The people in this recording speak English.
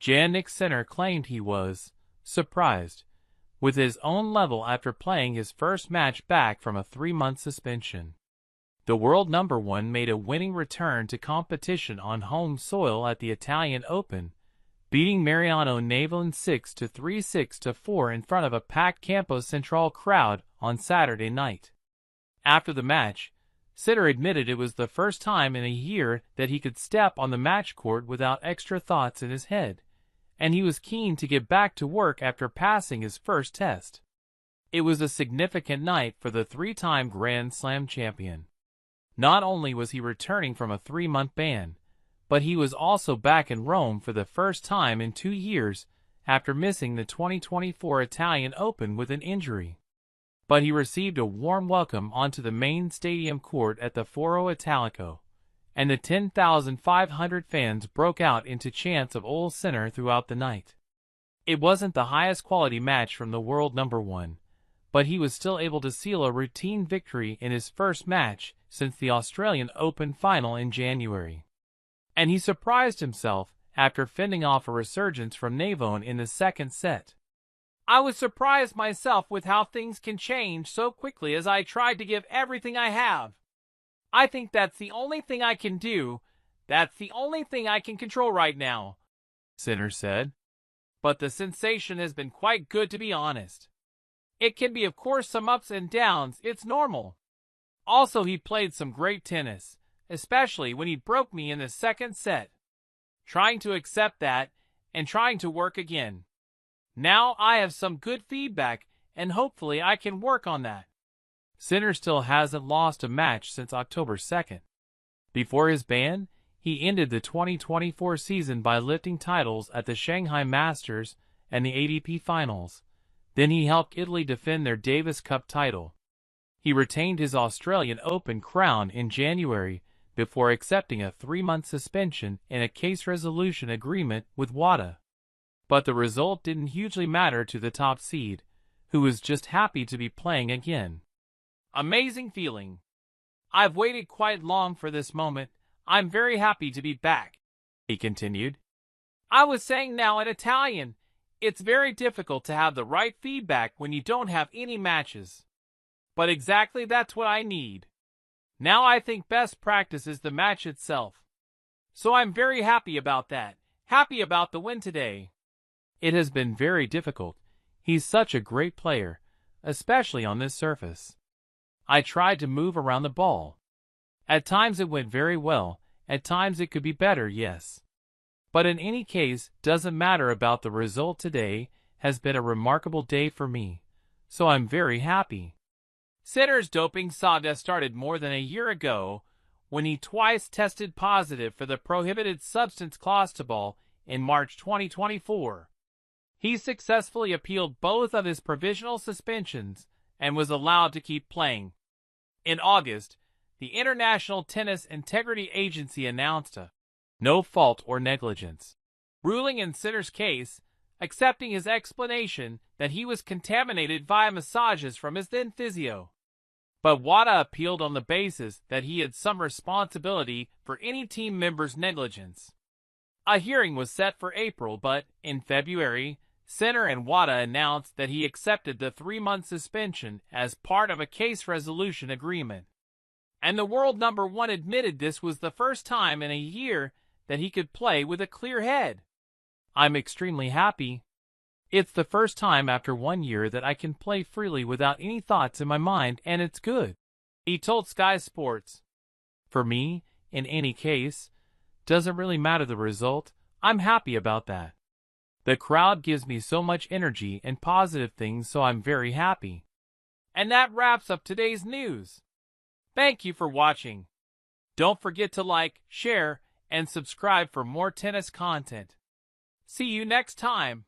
Jannik Sinner claimed he was surprised with his own level after playing his first match back from a 3-month suspension. The world number one made a winning return to competition on home soil at the Italian Open, beating Mariano Navone 6-3, 6-4 in front of a packed Campo Central crowd on Saturday night. After the match, Sinner admitted it was the first time in a year that he could step on the match court without extra thoughts in his head, and he was keen to get back to work after passing his first test. It was a significant night for the 3-time Grand Slam champion. Not only was he returning from a 3-month ban, but he was also back in Rome for the first time in 2 years after missing the 2024 Italian Open with an injury. But he received a warm welcome onto the main stadium court at the Foro Italico, and the 10,500 fans broke out into chants of Ole Sinner throughout the night. It wasn't the highest quality match from the world number one, but he was still able to seal a routine victory in his first match since the Australian Open final in January. And he surprised himself after fending off a resurgence from Navone in the second set. I was surprised myself with how things can change so quickly as I tried to give everything I have. I think that's the only thing I can do. That's the only thing I can control right now, Sinner said. But the sensation has been quite good, to be honest. It can be, of course, some ups and downs. It's normal. Also, he played some great tennis, especially when he broke me in the second set. Trying to accept that and trying to work again. Now I have some good feedback, and hopefully I can work on that. Sinner still hasn't lost a match since October 2nd. Before his ban, he ended the 2024 season by lifting titles at the Shanghai Masters and the ATP Finals. Then he helped Italy defend their Davis Cup title. He retained his Australian Open crown in January before accepting a 3-month suspension in a case resolution agreement with WADA. But the result didn't hugely matter to the top seed, who was just happy to be playing again. Amazing feeling. I've waited quite long for this moment. I'm very happy to be back, he continued. I was saying now in Italian, it's very difficult to have the right feedback when you don't have any matches. But exactly that's what I need. Now I think best practice is the match itself. So I'm very happy about that. Happy about the win today. It has been very difficult. He's such a great player, especially on this surface. I tried to move around the ball. At times it went very well, at times it could be better, yes. But in any case, doesn't matter about the result. Today has been a remarkable day for me, so I'm very happy. Sinner's doping saga started more than a year ago when he twice tested positive for the prohibited substance clostebol in March 2024. He successfully appealed both of his provisional suspensions and was allowed to keep playing. In August, the International Tennis Integrity Agency announced a no fault or negligence ruling in Sinner's case, accepting his explanation that he was contaminated via massages from his then physio. But WADA appealed on the basis that he had some responsibility for any team member's negligence. A hearing was set for April, but in February, Sinner and WADA announced that he accepted the 3-month suspension as part of a case resolution agreement. And the world number one admitted this was the first time in a year that he could play with a clear head. I'm extremely happy. It's the first time after 1 year that I can play freely without any thoughts in my mind, and it's good, he told Sky Sports. For me, in any case, doesn't really matter the result. I'm happy about that. The crowd gives me so much energy and positive things, so I'm very happy. And that wraps up today's news. Thank you for watching. Don't forget to like, share, and subscribe for more tennis content. See you next time.